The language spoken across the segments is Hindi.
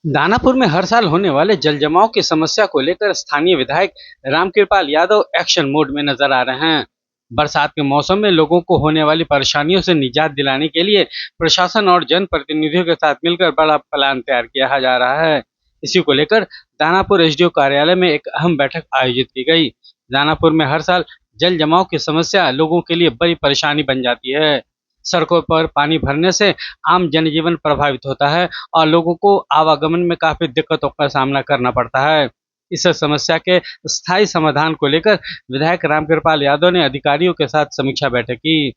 दानापुर में हर साल होने वाले जल जमाव की समस्या को लेकर स्थानीय विधायक रामकृपाल यादव एक्शन मोड में नजर आ रहे हैं। बरसात के मौसम में लोगों को होने वाली परेशानियों से निजात दिलाने के लिए प्रशासन और जनप्रतिनिधियों के साथ मिलकर बड़ा प्लान तैयार किया जा रहा है। इसी को लेकर दानापुर एसडीओ कार्यालय में एक अहम बैठक आयोजित की गई। दानापुर में हर साल जल जमाव की समस्या लोगों के लिए बड़ी परेशानी बन जाती है। सड़कों पर पानी भरने से आम जनजीवन प्रभावित होता है और लोगों को आवागमन में काफी दिक्कतों का सामना करना पड़ता है। इस समस्या के स्थायी समाधान को लेकर विधायक रामकृपाल यादव ने अधिकारियों के साथ समीक्षा बैठक की।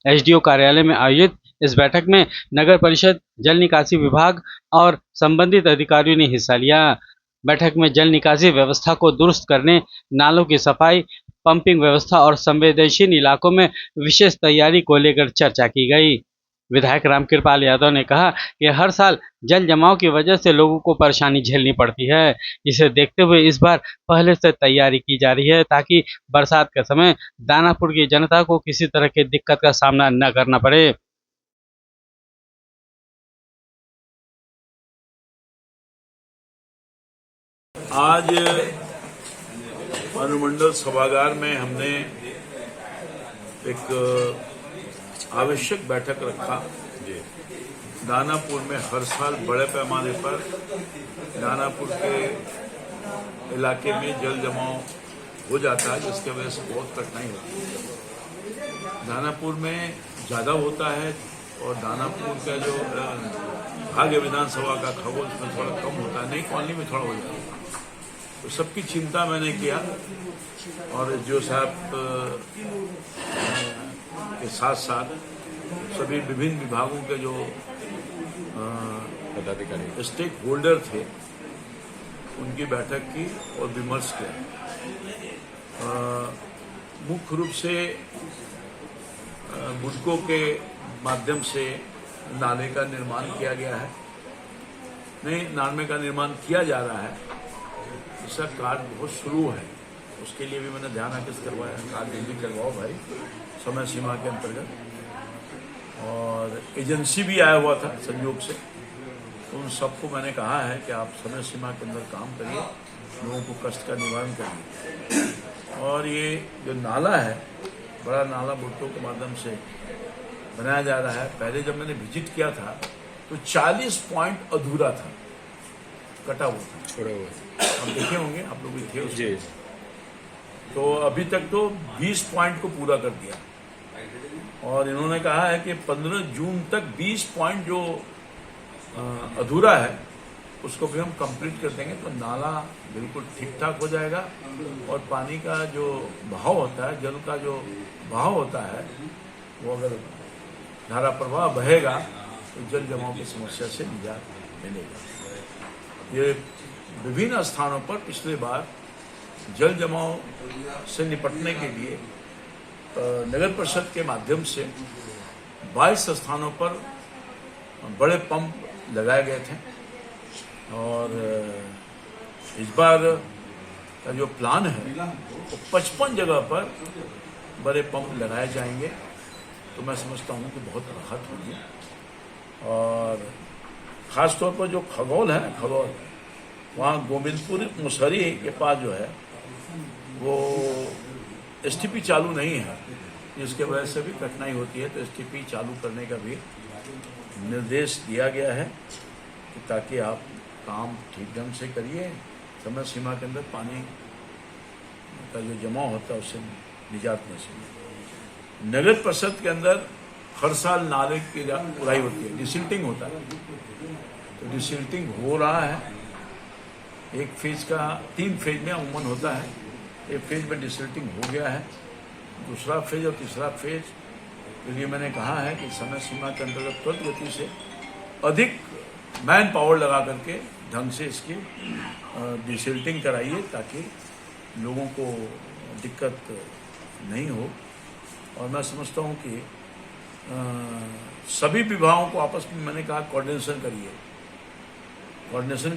एसडीओ कार्यालय में आयोजित इस बैठक में नगर परिषद, जल निकासी विभाग और संबंधित अधिकारियों ने हिस्सा लिया। बैठक में जल निकासी व्यवस्था को दुरुस्त करने, नालों की सफाई, पंपिंग व्यवस्था और संवेदनशील इलाकों में विशेष तैयारी को लेकर चर्चा की गई। विधायक रामकृपाल यादव ने कहा कि हर साल जल जमाव की वजह से लोगों को परेशानी झेलनी पड़ती है। इसे देखते हुए इस बार पहले से तैयारी की जा रही है ताकि बरसात के समय दानापुर की जनता को किसी तरह की दिक्कत का सामना न करना पड़े। आज अनुमंडल सभागार में हमने एक आवश्यक बैठक रखा। दानापुर में हर साल बड़े पैमाने पर दानापुर के इलाके में जल जमाव हो जाता है, जिसकी वजह से बहुत कठिनाई होती है। दानापुर में ज़्यादा होता है और दानापुर का जो भाग्य विधानसभा का खगोल उसमें थोड़ा कम होता है, नई कॉलोनी में थोड़ा हो जाता है। तो सबकी चिंता मैंने किया और जो साहब के साथ साथ सभी विभिन्न विभागों के जो पदाधिकारी स्टेक होल्डर थे उनकी बैठक की और विमर्श किया। मुख्य रूप से बुडकों के माध्यम से नाले का निर्माण किया गया है, नहीं नाले का निर्माण किया जा रहा है। इसका कार्य बहुत शुरू है, उसके लिए भी मैंने ध्यान आकृष्ट करवाया। कार्य जल्दी करवाओ भाई, समय सीमा के अंतर्गत। और एजेंसी भी आया हुआ था संयोग से, तो उन सबको मैंने कहा है कि आप समय सीमा के अंदर काम करिए, लोगों को कष्ट का निवारण करिए। और ये जो नाला है, बड़ा नाला बुट्टों के माध्यम से बनाया जा रहा है। पहले जब मैंने विजिट किया था तो 40 पॉइंट अधूरा था, कटा हुआ था, छोड़ा हुआ था। आप देखे होंगे, आप लोग भी थे उसमें। तो अभी तक तो 20 पॉइंट को पूरा कर दिया और इन्होंने कहा है कि 15 जून तक 20 पॉइंट जो अधूरा है उसको भी हम कंप्लीट कर देंगे, तो नाला बिल्कुल ठीक ठाक हो जाएगा। और पानी का जो बहाव होता है, जल का जो बहाव होता है, वो अगर धारा प्रवाह बहेगा तो जल जमाव की समस्या से निजात मिलेगा। ये विभिन्न स्थानों पर पिछले बार जल जमाव से निपटने के लिए नगर परिषद के माध्यम से 22 स्थानों पर बड़े पंप लगाए गए थे और इस बार का जो प्लान है वो 55 जगह पर बड़े पंप लगाए जाएंगे। तो मैं समझता हूँ कि बहुत राहत होगी। और ख़ास तौर पर जो खगौल है, खगौल वहाँ गोविंदपुर मुसहरी के पास जो है वो एसटीपी चालू नहीं है, जिसके वजह से भी कठिनाई होती है। तो एसटीपी चालू करने का भी निर्देश दिया गया है कि ताकि आप काम ठीक ढंग से करिए, समय सीमा के अंदर पानी का जो जमाव होता है उससे निजात नहीं चाहिए। नगर परिषद के अंदर हर साल नाले की उड़ाई होती है, डिसिल्टिंग होता है। तो डिसिल्टिंग हो रहा है, एक फेज का 3 फेज में अमूमन होता है। एक फेज में डिसिल्टिंग हो गया है, दूसरा फेज और तीसरा फेज के लिए मैंने कहा है कि समय सीमा के अंतर्गत त्वरित गति से अधिक मैन पावर लगा करके ढंग से इसकी डिसिल्टिंग कराइए ताकि लोगों को दिक्कत नहीं हो। और मैं समझता हूँ कि सभी विभागों को आपस में मैंने कहा कोऑर्डिनेशन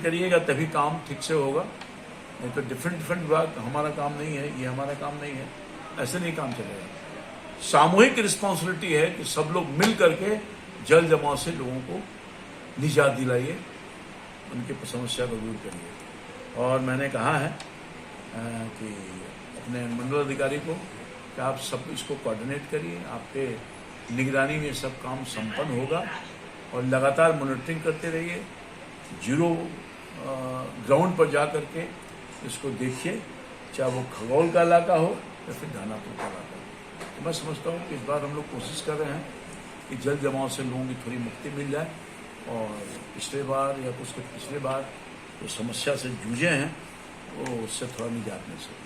करिएगा तभी काम ठीक से होगा। नहीं तो डिफरेंट विभाग, हमारा काम नहीं है, ये हमारा काम नहीं है, ऐसे नहीं काम चलेगा। सामूहिक रिस्पॉन्सिबिलिटी है कि सब लोग मिल करके जल जमाव से लोगों को निजात दिलाइए उनकी समस्या को दूर करिए। और मैंने कहा है कि अपने मंडल अधिकारी को कि आप सब इसको कोऑर्डिनेट करिए, आपके निगरानी में सब काम संपन्न होगा और लगातार मॉनिटरिंग करते रहिए। जीरो ग्राउंड पर जा करके इसको देखिए, चाहे वो खगौल का इलाका हो या फिर दानापुर का इलाका हो। तो मैं समझता हूँ कि इस बार हम लोग कोशिश कर रहे हैं कि जल जमाव से लोगों की थोड़ी मुक्ति मिल जाए और पिछले बार या उसके पिछले बार जो समस्या से जूझे हैं वो उससे थोड़ा निजात मिल सके।